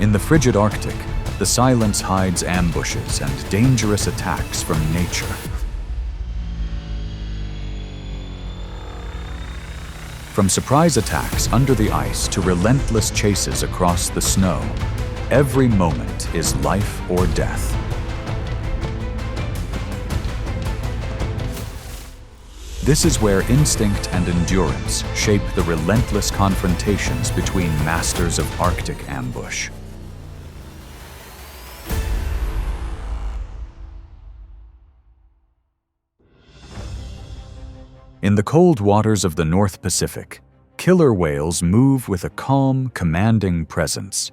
In the frigid Arctic, the silence hides ambushes and dangerous attacks from nature. From surprise attacks under the ice to relentless chases across the snow, every moment is life or death. This is where instinct and endurance shape the relentless confrontations between masters of Arctic ambush. In the cold waters of the North Pacific, killer whales move with a calm, commanding presence.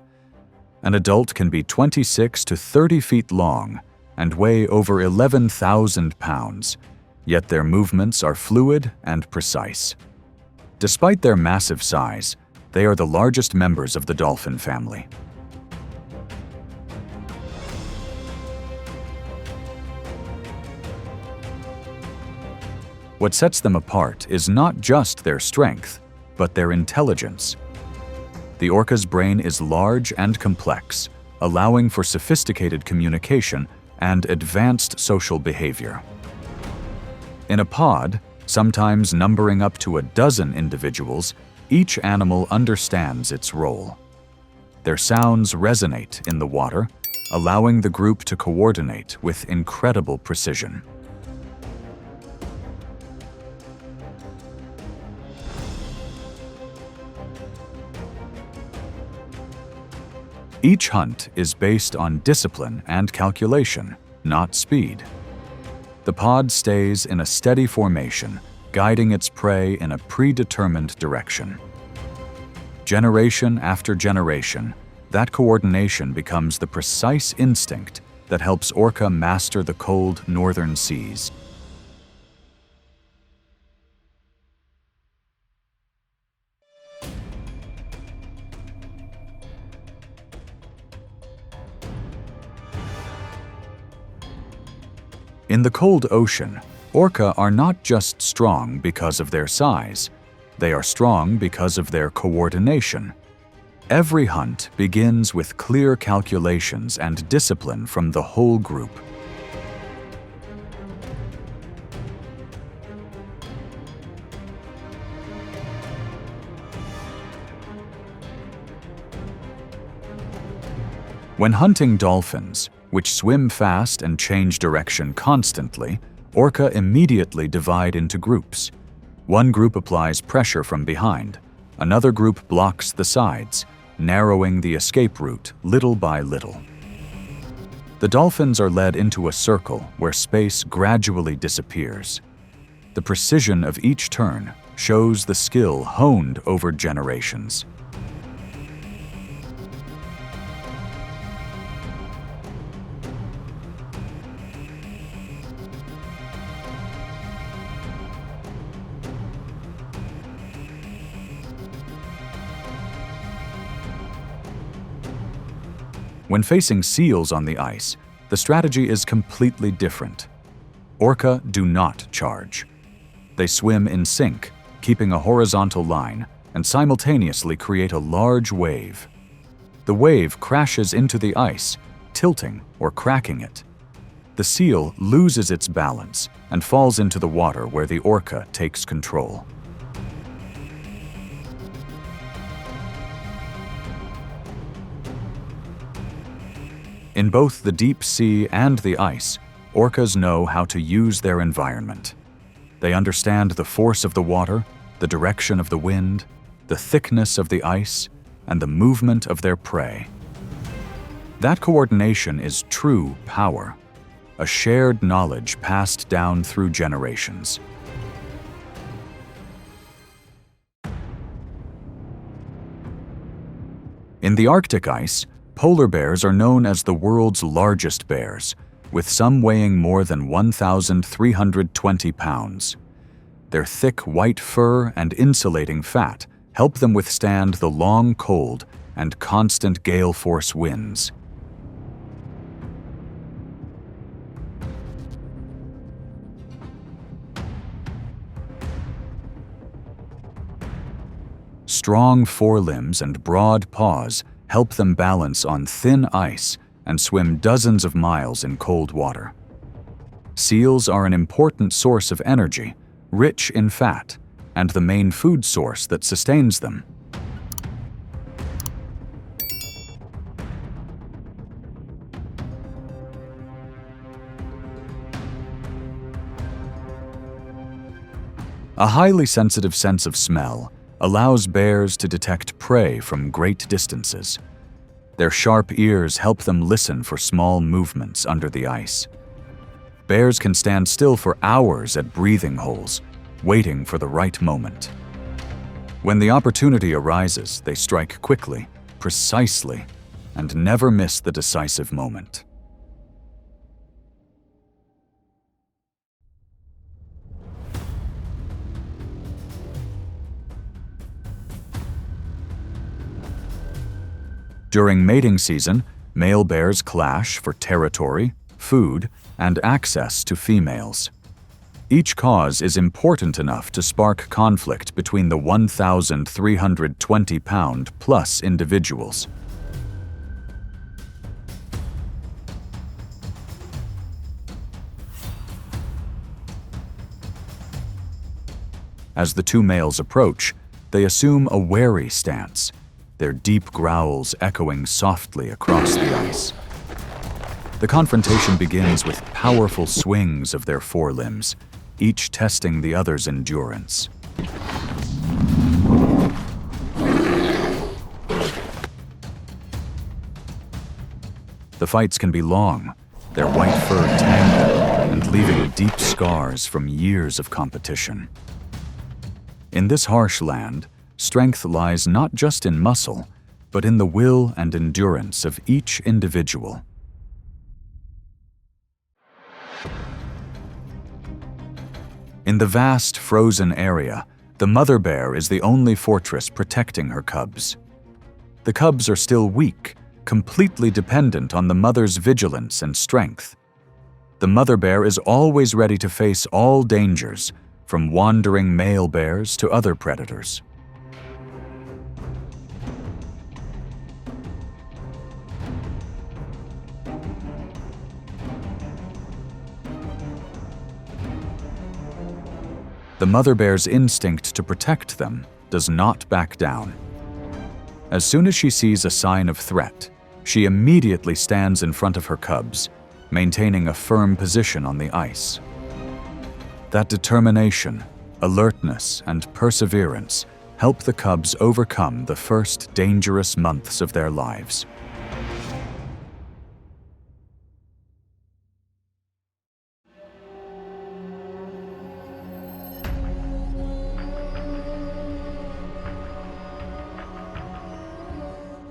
An adult can be 26 to 30 feet long and weigh over 11,000 pounds, yet their movements are fluid and precise. Despite their massive size, they are the largest members of the dolphin family. What sets them apart is not just their strength, but their intelligence. The orca's brain is large and complex, allowing for sophisticated communication and advanced social behavior. In a pod, sometimes numbering up to a dozen individuals, each animal understands its role. Their sounds resonate in the water, allowing the group to coordinate with incredible precision. Each hunt is based on discipline and calculation, not speed. The pod stays in a steady formation, guiding its prey in a predetermined direction. Generation after generation, that coordination becomes the precise instinct that helps Orca master the cold northern seas. In the cold ocean, orca are not just strong because of their size. They are strong because of their coordination. Every hunt begins with clear calculations and discipline from the whole group. When hunting dolphins, which swim fast and change direction constantly, orca immediately divide into groups. One group applies pressure from behind. Another group blocks the sides, narrowing the escape route little by little. The dolphins are led into a circle where space gradually disappears. The precision of each turn shows the skill honed over generations. When facing seals on the ice, the strategy is completely different. Orca do not charge. They swim in sync, keeping a horizontal line, and simultaneously create a large wave. The wave crashes into the ice, tilting or cracking it. The seal loses its balance and falls into the water where the orca takes control. In both the deep sea and the ice, orcas know how to use their environment. They understand the force of the water, the direction of the wind, the thickness of the ice, and the movement of their prey. That coordination is true power, a shared knowledge passed down through generations. In the Arctic ice, polar bears are known as the world's largest bears, with some weighing more than 1,320 pounds. Their thick white fur and insulating fat help them withstand the long cold and constant gale force winds. Strong forelimbs and broad paws help them balance on thin ice and swim dozens of miles in cold water. Seals are an important source of energy, rich in fat, and the main food source that sustains them. A highly sensitive sense of smell allows bears to detect prey from great distances. Their sharp ears help them listen for small movements under the ice. Bears can stand still for hours at breathing holes, waiting for the right moment. When the opportunity arises, they strike quickly, precisely, and never miss the decisive moment. During mating season, male bears clash for territory, food, and access to females. Each cause is important enough to spark conflict between the 1,320-pound-plus individuals. As the two males approach, they assume a wary stance, their deep growls echoing softly across the ice. The confrontation begins with powerful swings of their forelimbs, each testing the other's endurance. The fights can be long, their white fur tangled and leaving deep scars from years of competition. In this harsh land, strength lies not just in muscle, but in the will and endurance of each individual. In the vast frozen area, the mother bear is the only fortress protecting her cubs. The cubs are still weak, completely dependent on the mother's vigilance and strength. The mother bear is always ready to face all dangers, from wandering male bears to other predators. The mother bear's instinct to protect them does not back down. As soon as she sees a sign of threat, she immediately stands in front of her cubs, maintaining a firm position on the ice. That determination, alertness, and perseverance help the cubs overcome the first dangerous months of their lives.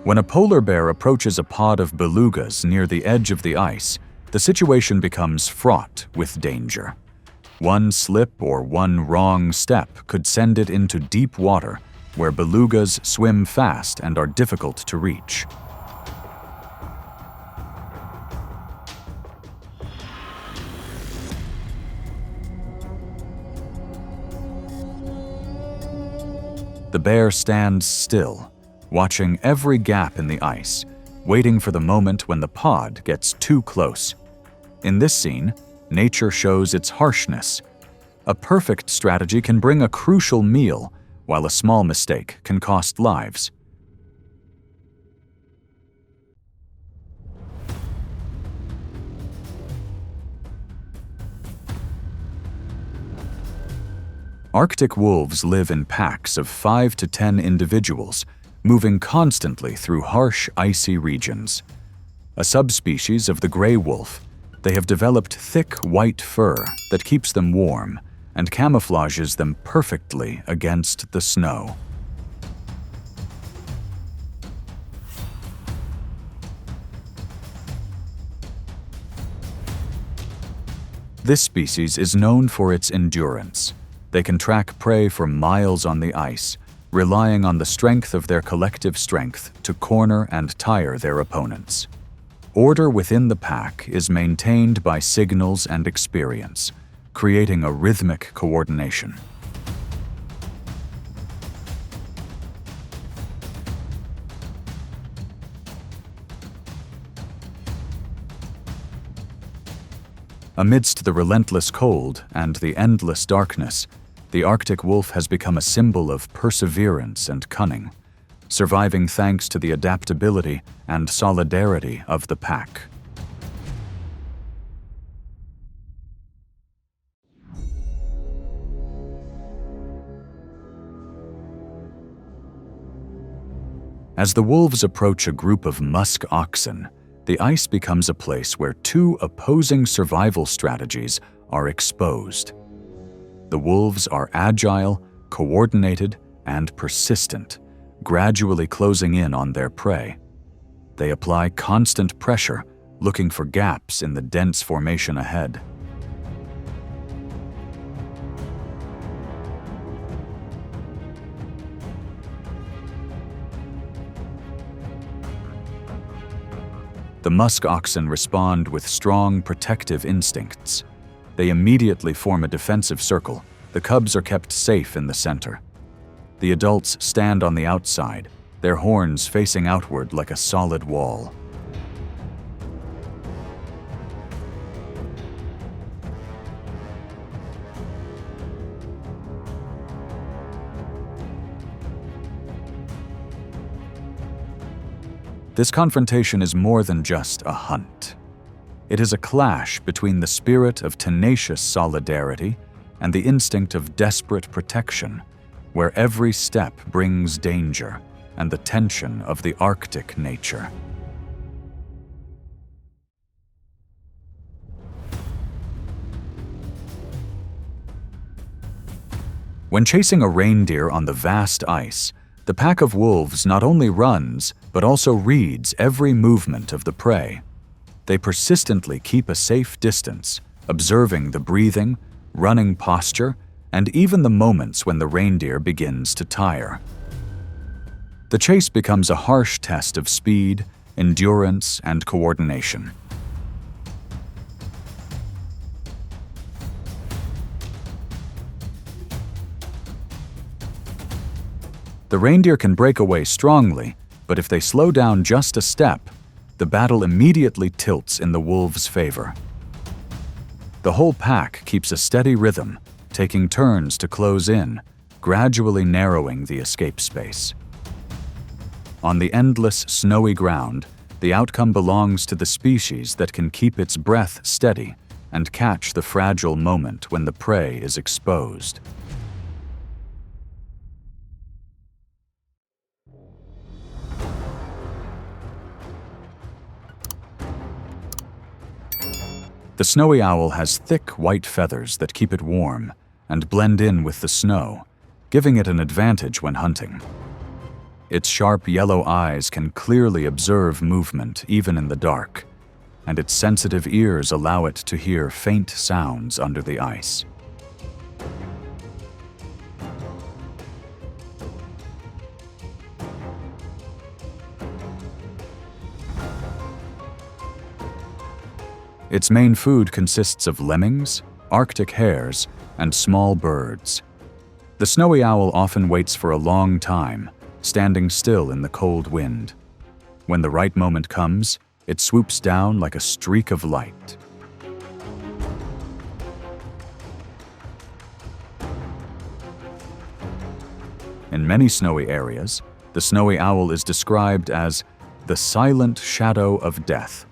When a polar bear approaches a pod of belugas near the edge of the ice, the situation becomes fraught with danger. One slip or one wrong step could send it into deep water, where belugas swim fast and are difficult to reach. The bear stands still, watching every gap in the ice, waiting for the moment when the pod gets too close. In this scene, nature shows its harshness. A perfect strategy can bring a crucial meal, while a small mistake can cost lives. Arctic wolves live in packs of 5 to 10 individuals, moving constantly through harsh, icy regions. A subspecies of the gray wolf, they have developed thick white fur that keeps them warm and camouflages them perfectly against the snow. This species is known for its endurance. They can track prey for miles on the ice, relying on the strength of their collective strength to corner and tire their opponents. Order within the pack is maintained by signals and experience, creating a rhythmic coordination. Amidst the relentless cold and the endless darkness, the Arctic wolf has become a symbol of perseverance and cunning, surviving thanks to the adaptability and solidarity of the pack. As the wolves approach a group of musk oxen, the ice becomes a place where two opposing survival strategies are exposed. The wolves are agile, coordinated, and persistent, gradually closing in on their prey. They apply constant pressure, looking for gaps in the dense formation ahead. The musk oxen respond with strong protective instincts. They immediately form a defensive circle. The cubs are kept safe in the center. The adults stand on the outside, their horns facing outward like a solid wall. This confrontation is more than just a hunt. It is a clash between the spirit of tenacious solidarity and the instinct of desperate protection, where every step brings danger and the tension of the Arctic nature. When chasing a reindeer on the vast ice, the pack of wolves not only runs, but also reads every movement of the prey. They persistently keep a safe distance, observing the breathing, running posture, and even the moments when the reindeer begins to tire. The chase becomes a harsh test of speed, endurance, and coordination. The reindeer can break away strongly, but if they slow down just a step, the battle immediately tilts in the wolves' favor. The whole pack keeps a steady rhythm, taking turns to close in, gradually narrowing the escape space. On the endless, snowy ground, the outcome belongs to the species that can keep its breath steady and catch the fragile moment when the prey is exposed. The snowy owl has thick white feathers that keep it warm and blend in with the snow, giving it an advantage when hunting. Its sharp yellow eyes can clearly observe movement even in the dark, and its sensitive ears allow it to hear faint sounds under the ice. Its main food consists of lemmings, Arctic hares, and small birds. The snowy owl often waits for a long time, standing still in the cold wind. When the right moment comes, it swoops down like a streak of light. In many snowy areas, the snowy owl is described as the silent shadow of death,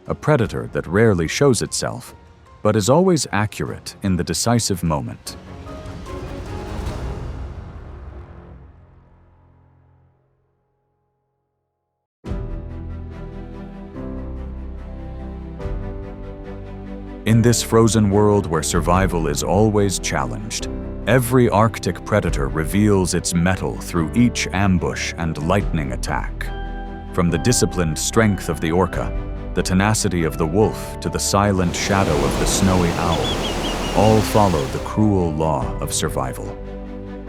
a predator that rarely shows itself, but is always accurate in the decisive moment. In this frozen world where survival is always challenged, every Arctic predator reveals its mettle through each ambush and lightning attack. From the disciplined strength of the orca, the tenacity of the wolf, to the silent shadow of the snowy owl, all follow the cruel law of survival.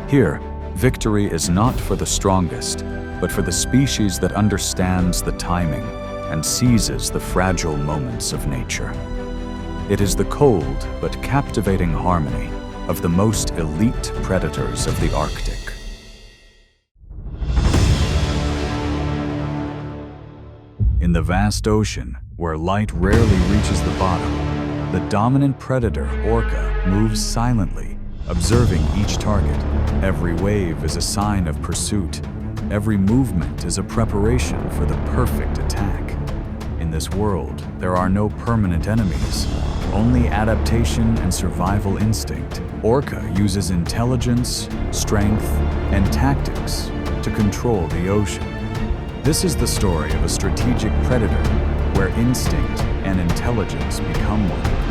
Here, victory is not for the strongest, but for the species that understands the timing and seizes the fragile moments of nature. It is the cold but captivating harmony of the most elite predators of the Arctic. In the vast ocean, where light rarely reaches the bottom, The dominant predator, Orca, moves silently, observing each target. Every wave is a sign of pursuit. Every movement is a preparation for the perfect attack. In this world, there are no permanent enemies, only adaptation and survival instinct. Orca uses intelligence, strength, and tactics to control the ocean. This is the story of a strategic predator where instinct and intelligence become one.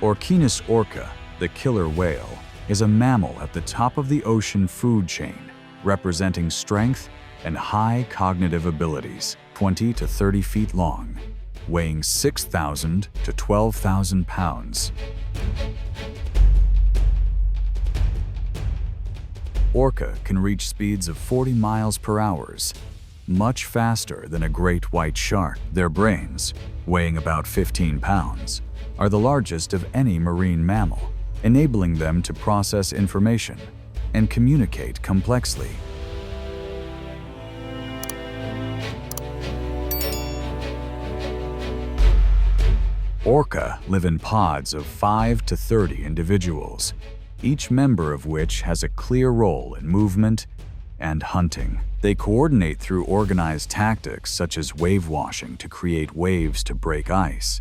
Orcinus orca, the killer whale, is a mammal at the top of the ocean food chain, representing strength and high cognitive abilities, 20 to 30 feet long, weighing 6,000 to 12,000 pounds. Orca can reach speeds of 40 miles per hour, much faster than a great white shark. Their brains, weighing about 15 pounds, are the largest of any marine mammal, enabling them to process information and communicate complexly. Orca live in pods of 5 to 30 individuals, each member of which has a clear role in movement and hunting. They coordinate through organized tactics such as wave washing to create waves to break ice,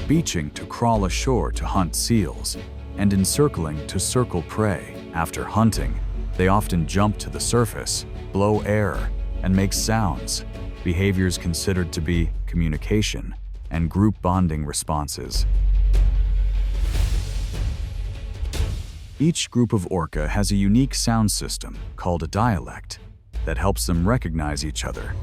beaching to crawl ashore to hunt seals, and encircling to circle prey. After hunting, they often jump to the surface, blow air, and make sounds, behaviors considered to be communication and group bonding responses. Each group of orca has a unique sound system called a dialect that helps them recognize each other.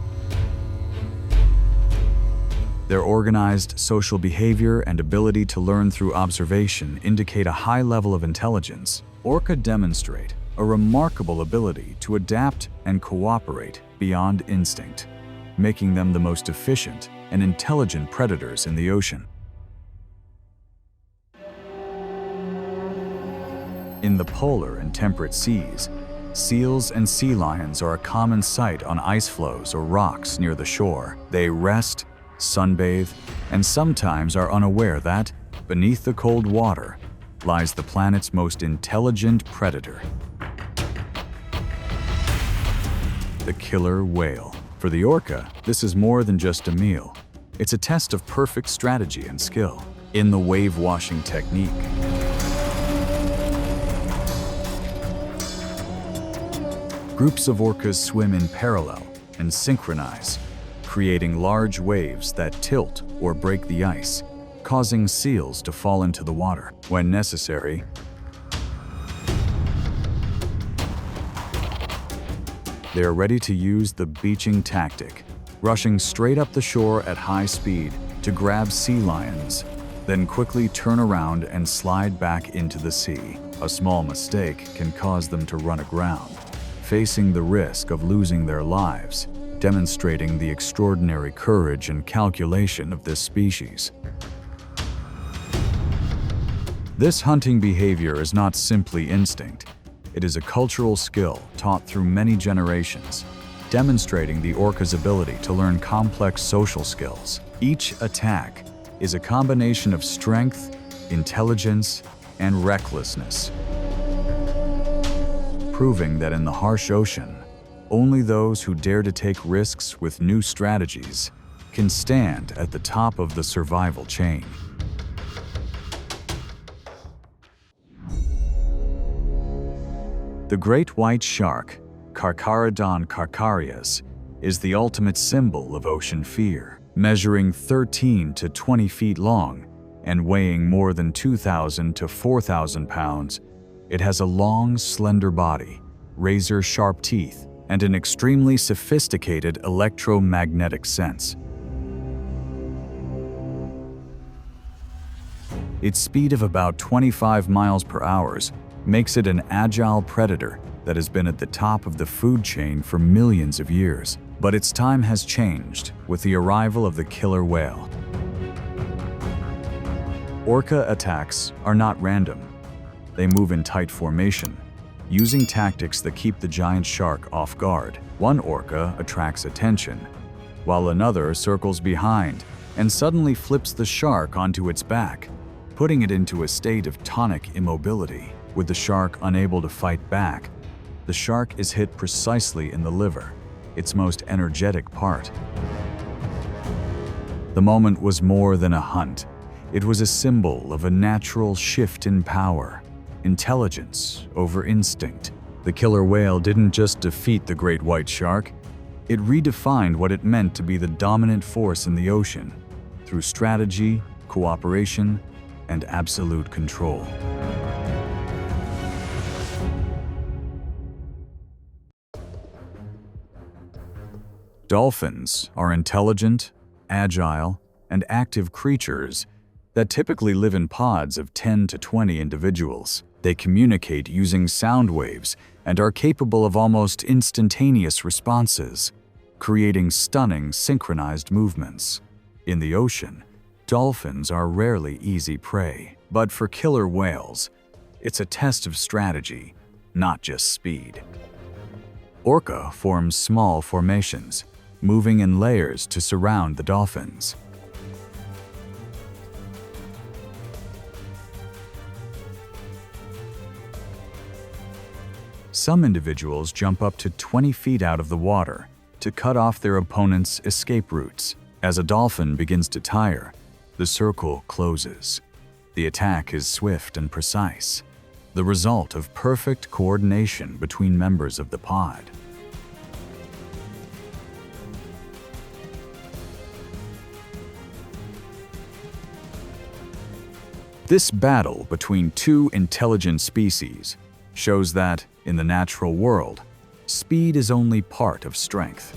Their organized social behavior and ability to learn through observation indicate a high level of intelligence. Orca demonstrate a remarkable ability to adapt and cooperate beyond instinct, making them the most efficient and intelligent predators in the ocean. In the polar and temperate seas, seals and sea lions are a common sight on ice floes or rocks near the shore. They rest, sunbathe, and sometimes are unaware that, beneath the cold water, lies the planet's most intelligent predator, the killer whale. For the orca, this is more than just a meal. It's a test of perfect strategy and skill in the wave-washing technique. Groups of orcas swim in parallel and synchronize, creating large waves that tilt or break the ice, causing seals to fall into the water. When necessary, they are ready to use the beaching tactic, rushing straight up the shore at high speed to grab sea lions, then quickly turn around and slide back into the sea. A small mistake can cause them to run aground, facing the risk of losing their lives, demonstrating the extraordinary courage and calculation of this species. This hunting behavior is not simply instinct. It is a cultural skill taught through many generations, demonstrating the orca's ability to learn complex social skills. Each attack is a combination of strength, intelligence, and recklessness, proving that in the harsh ocean, only those who dare to take risks with new strategies can stand at the top of the survival chain. The great white shark, Carcharodon carcharias, is the ultimate symbol of ocean fear. Measuring 13 to 20 feet long and weighing more than 2,000 to 4,000 pounds, it has a long, slender body, razor-sharp teeth, and an extremely sophisticated electromagnetic sense. Its speed of about 25 miles per hour makes it an agile predator that has been at the top of the food chain for millions of years. But its time has changed with the arrival of the killer whale. Orca attacks are not random. They move in tight formation, using tactics that keep the giant shark off guard. One orca attracts attention, while another circles behind and suddenly flips the shark onto its back, putting it into a state of tonic immobility. With the shark unable to fight back, the shark is hit precisely in the liver, its most energetic part. The moment was more than a hunt. It was a symbol of a natural shift in power, intelligence over instinct. The killer whale didn't just defeat the great white shark, it redefined what it meant to be the dominant force in the ocean through strategy, cooperation, and absolute control. Dolphins are intelligent, agile, and active creatures that typically live in pods of 10 to 20 individuals. They communicate using sound waves and are capable of almost instantaneous responses, creating stunning synchronized movements. In the ocean, dolphins are rarely easy prey, but for killer whales, it's a test of strategy, not just speed. Orca forms small formations, moving in layers to surround the dolphins. Some individuals jump up to 20 feet out of the water to cut off their opponent's escape routes. As a dolphin begins to tire, the circle closes. The attack is swift and precise, the result of perfect coordination between members of the pod. This battle between two intelligent species shows that, in the natural world, speed is only part of strength.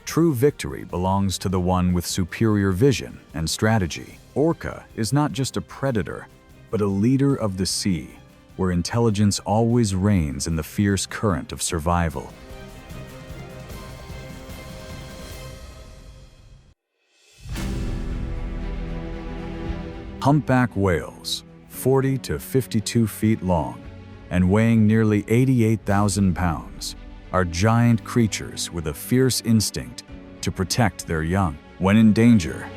True victory belongs to the one with superior vision and strategy. Orca is not just a predator, but a leader of the sea, where intelligence always reigns in the fierce current of survival. Humpback whales, 40 to 52 feet long and weighing nearly 88,000 pounds, are giant creatures with a fierce instinct to protect their young. When in danger,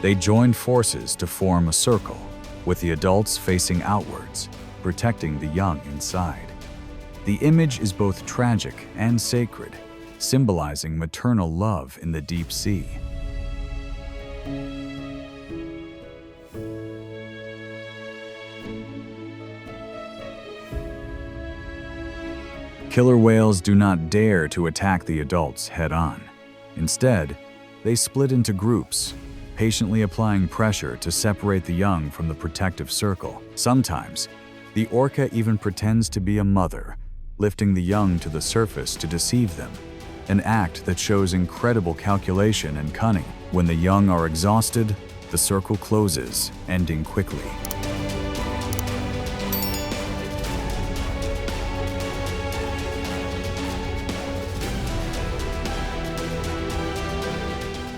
they join forces to form a circle, with the adults facing outwards, protecting the young inside. The image is both tragic and sacred, symbolizing maternal love in the deep sea. Killer whales do not dare to attack the adults head-on. Instead, they split into groups, patiently applying pressure to separate the young from the protective circle. Sometimes, the orca even pretends to be a mother, lifting the young to the surface to deceive them, an act that shows incredible calculation and cunning. When the young are exhausted, the circle closes, ending quickly.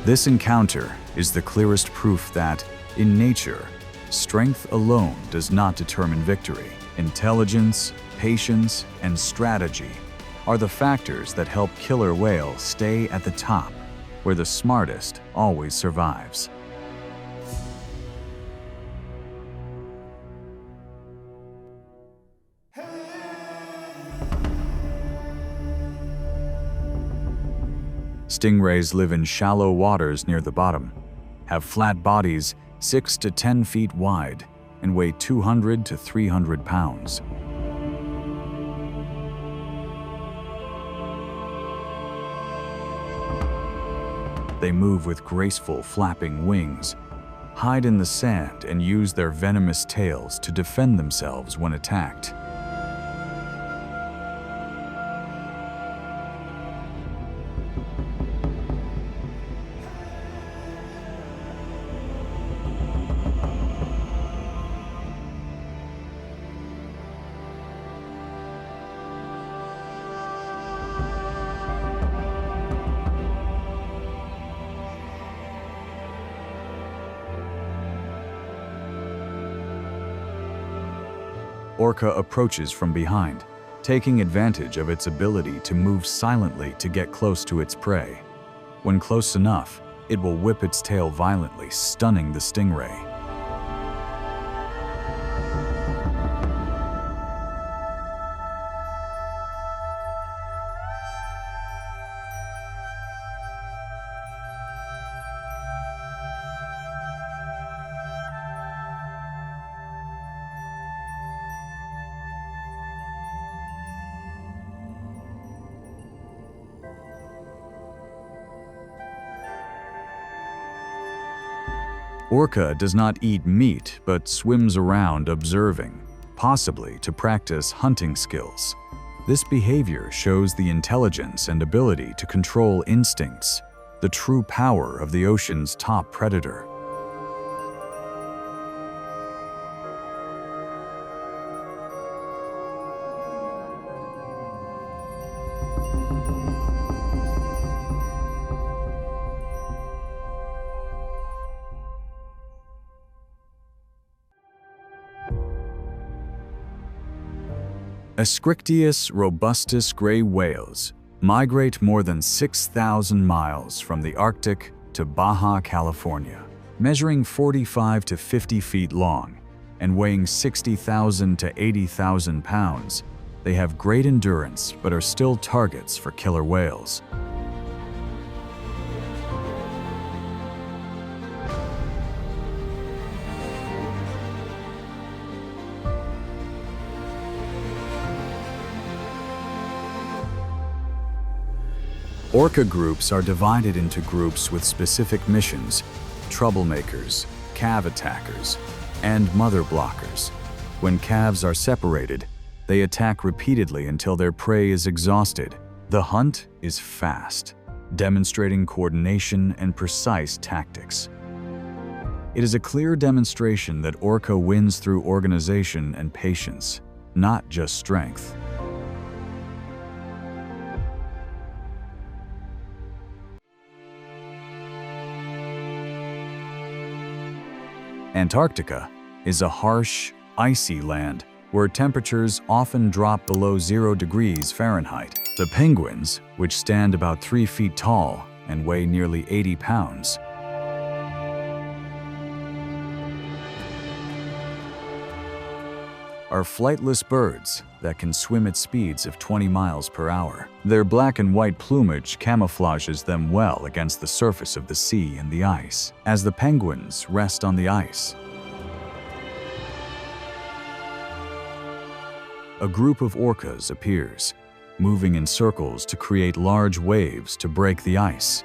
This encounter is the clearest proof that, in nature, strength alone does not determine victory. Intelligence, patience, and strategy are the factors that help killer whales stay at the top, where the smartest always survives. Stingrays live in shallow waters near the bottom, have flat bodies 6 to 10 feet wide, and weigh 200 to 300 pounds. They move with graceful, flapping wings, hide in the sand, and use their venomous tails to defend themselves when attacked. Orca approaches from behind, taking advantage of its ability to move silently to get close to its prey. When close enough, it will whip its tail violently, stunning the stingray. Orca does not eat meat but swims around observing, possibly to practice hunting skills. This behavior shows the intelligence and ability to control instincts, the true power of the ocean's top predator. Ascrictius robustus gray whales migrate more than 6,000 miles from the Arctic to Baja California, measuring 45 to 50 feet long and weighing 60,000 to 80,000 pounds. They have great endurance but are still targets for killer whales. Orca groups are divided into groups with specific missions: troublemakers, calf attackers, and mother blockers. When calves are separated, they attack repeatedly until their prey is exhausted. The hunt is fast, demonstrating coordination and precise tactics. It is a clear demonstration that Orca wins through organization and patience, not just strength. Antarctica is a harsh, icy land where temperatures often drop below 0 degrees Fahrenheit. The penguins, which stand about 3 feet tall and weigh nearly 80 pounds, are flightless birds that can swim at speeds of 20 miles per hour. Their black and white plumage camouflages them well against the surface of the sea and the ice. As the penguins rest on the ice, a group of orcas appears, moving in circles to create large waves to break the ice.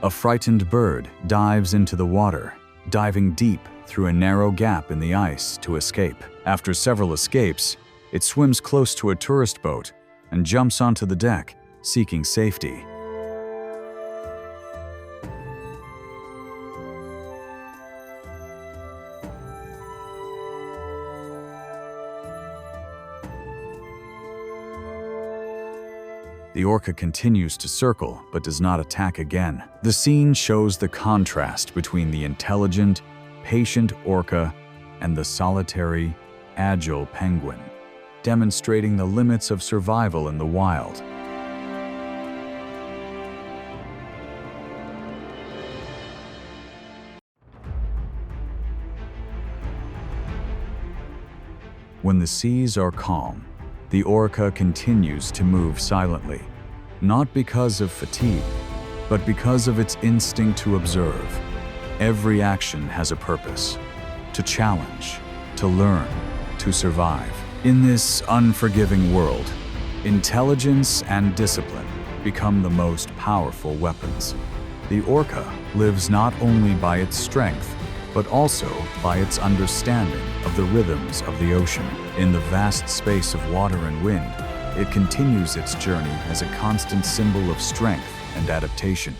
A frightened bird dives into the water, diving deep through a narrow gap in the ice to escape. After several escapes, it swims close to a tourist boat and jumps onto the deck, seeking safety. The orca continues to circle but does not attack again. The scene shows the contrast between the intelligent, patient orca and the solitary, agile penguin, demonstrating the limits of survival in the wild. When the seas are calm, the orca continues to move silently, not because of fatigue, but because of its instinct to observe. Every action has a purpose: to challenge, to learn, to survive. In this unforgiving world, intelligence and discipline become the most powerful weapons. The orca lives not only by its strength, but also by its understanding of the rhythms of the ocean. In the vast space of water and wind, it continues its journey as a constant symbol of strength and adaptation.